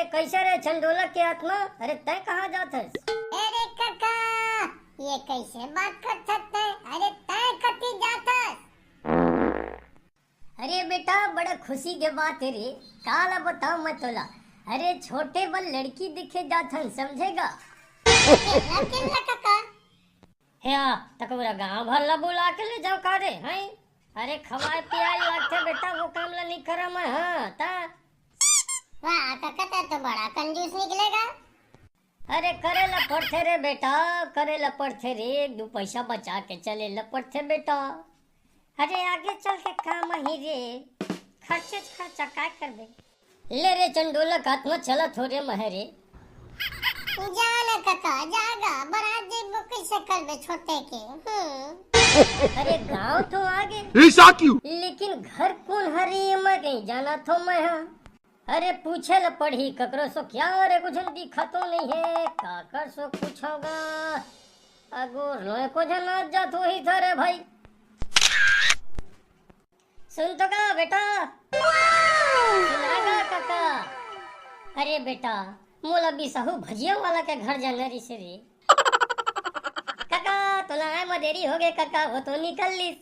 कैसे रे चंडोलक के आत्मा? अरे तय कहाँ जात है? अरे काका, ये कैसे बात कर सकते? अरे तय कती जात है? अरे बेटा बड़ा खुशी के बात है रे। काला बताओ मैं तोला। अरे छोटे बल लड़की दिखे जात हन, समझेगा? किल्ला काका। है तकबरा गांव भर ला बुला के ले जाओ का रे? हैं? अरे खवाए पियाए लगते बेटा, वो काम ला नहीं करा मैं। हाँ ता वाह काका, तो बड़ा कंजूस निकलेगा। अरे करे ला पड़थे रे बेटा, करे ला पड़थे रे। एक दो पैसा बचा के चले ला पड़थे बेटा। अरे आगे चल के काम ही रे, खर्चे खर्चा काय करबे? ले रे चंडोलक आत्मा, चला थोड़े महरे। जाना काका, जागा बरात जी कैसे करबे छोटे के? अरे गांव तो आगे, लेकिन घर कौन हरी मैं कहीं जाना थो मैं। हाँ अरे पूछे ल पढ़ी ककरो सो क्या? अरे कुछ दिखा तो नहीं है, काकर सो पूछोगा। अगो रोए को जना जात वही था रे भाई। सुन तो का बेटा, सुनागा काका। अरे बेटा मोला बिसाहू भजिया वाला के घर जाना री से रे। काका तोला आए मदेरी हो गए काका, वो तो निकल लिस।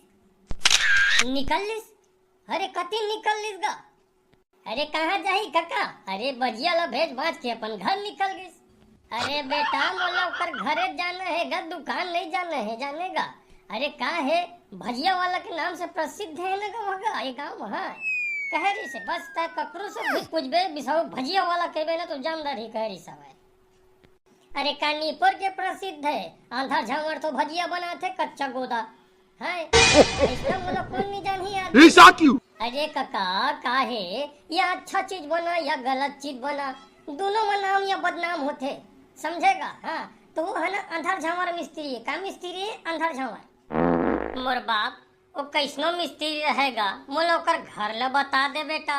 अरे कति निकल लिस गा? अरे कहाँ जाही काका? अरे बजिया ला भेज भाज के अपन घर निकल गई। अरे बेटा मोला ओकर घरे जाना है गा, दुकान नहीं जाना है, जानेगा? अरे का है, भजिया वाला के नाम से प्रसिद्ध है ना गा ये गाँव। वहाँ कह रही से बस तय ककरो से भी कुछ बे बिसाओ भजिया वाला कहबे ना तो जानदार ही कह रही सब है। अरे कानीपुर के प्रसिद्ध है, आंधा झावर तो भजिया बनाते कच्चा गोदा है। इसका बोला कौन नहीं जान ही आदमी। अरे काका काहे, या अच्छा चीज बना या गलत चीज बना, दोनों में नाम या बदनाम होते, समझेगा? हाँ तो वो है ना अंधार झावर मिस्त्री है। का मिस्त्री है? अंधार झावर। मोर बाप वो कैसनो मिस्त्री रहेगा, मोला ओकर घर ला बता दे बेटा।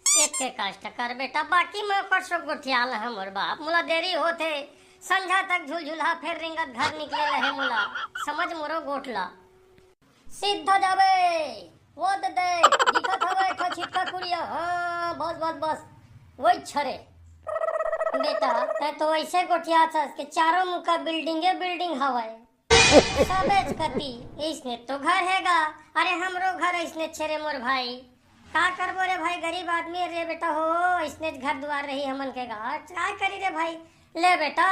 एक के कष्ट कर बेटा, बाकी मैं ओकर सब गोठियाल है मोर बाप। मोला देरी होते, संझा तक झुलझुला फिर रिंगत घर निकले रहे मोला, समझ मोरो गोठला। सीधा जाबे वो दे दिखत हवे था छिटका कुड़िया। हाँ बस वही छरे बेटा। तै तो ऐसे गोठिया था कि चारों मुका बिल्डिंग हवाए सबेज कती। इसने तो घर हैगा, अरे हमरो घर इसने छेरे मोर भाई। का करबो रे भाई, गरीब आदमी रे बेटा हो, इसने घर द्वार रही हमन के घर, क्या करी रे भाई? ले बेटा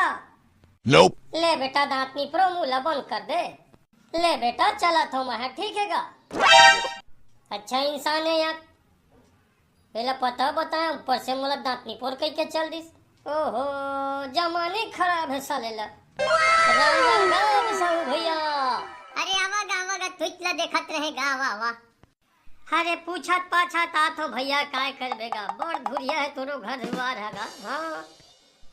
ले बेटा दांतनी प्रो मुला बंद कर दे। ले बेटा चला तो मैं, ठीक है गा? अच्छा इंसान है यार, पहला पता बताया, ऊपर से मोला दांतनी पोर कह के चल दिस। ओहो जमाने खराब है साले ला। राम भैया। अरे आवागा तुझला देखत रहेगा। वाह। अरे पूछत पाछत आथो भैया, काय करबेगा? बड़ धुरिया है तोरो घर द्वार हैगा। हाँ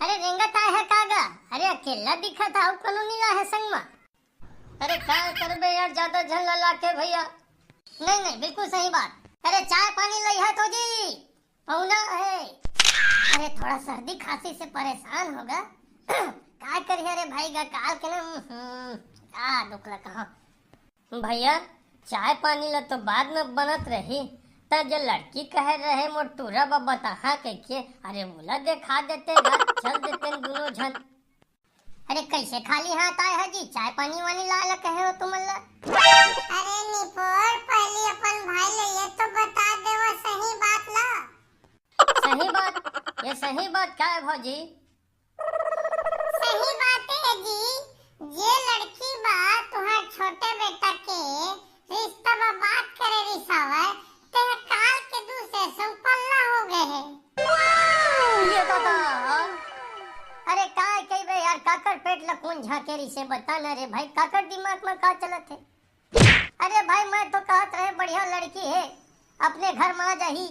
अरे रेंगत आए है कागा? अरे अकेला दिखत है, कोनो नीला है संग में? अरे काय करबे यार, ज्यादा झल ला के भैया। नहीं बिल्कुल सही बात। अरे चाय पानी लई है तो जी, पौना है। अरे थोड़ा सर्दी खांसी से परेशान होगा। क्या करिए रे भाई गा, काल के ना दुखला कहा। भैया चाय पानी ला तो बाद में बनत रही, त जो लड़की कह रहे मोर टूरा बाबा तहा के। अरे बोला देखा देते घर, चल देते दोनों झन। अरे कैसे खाली हाथ आए है जी? चाय पानी वानी ला कहे हो तुम ला? अरे निपोर पहले अपन भाई ले ये तो बता दे वो सही बात ला। सही बात? ये सही बात क्या है भौजी? सही बात है जी, ये लड़की बात तुम्हारे छोटे बेटा के रिश्ता में बात करे रिसावे, ते काल के दूसरे संपल्ला हो गए है। ये दादा अरे काय कहबे यार, काकर पेट ला कौन झाकेरी से बता ना रे भाई, काकर दिमाग में का चलत है? अरे भाई मैं तो कहत रहे बढ़िया लड़की है, अपने घर में आ जाही,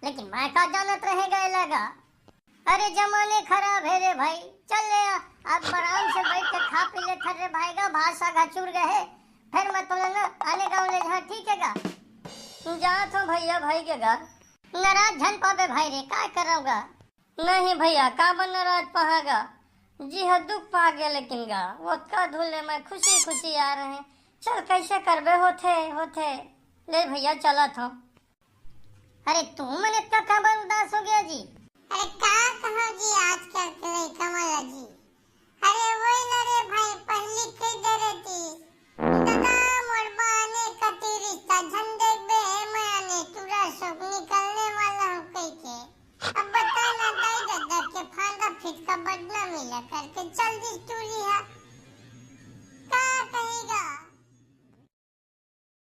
लेकिन मैं का जानत रहेगा लगा। अरे जमाने खराब है रे भाई, चल ले अब आराम से बैठ के खा पी ले रे भाई गा, भाषा घचुर गए फिर मैं तो ना आने गाँव ले जा, ठीक है गा? जा तो भैया भाई के गा। नाराज झन पाबे भाई रे, काय करोगा? नहीं भैया का बन नाराज पहागा जी, हाँ दुख पा गया, लेकिन गा वो का धुले में खुशी आ रहे हैं। चल कैसे करबे होते ले भैया चला था। अरे तू मन इतना का उदास हो गया जी? अरे का कहो जी आजकल के लड़का वाला जी। अरे वही ना रे भाई पहली कई दे थी दादा मोर बाने कती रिश्ता झंडे बे माने तुरा सब निकलने वाला हो कई के। अब बता ना दाई दादा के फांदा फिटका बदला मिला करके जल्दी तू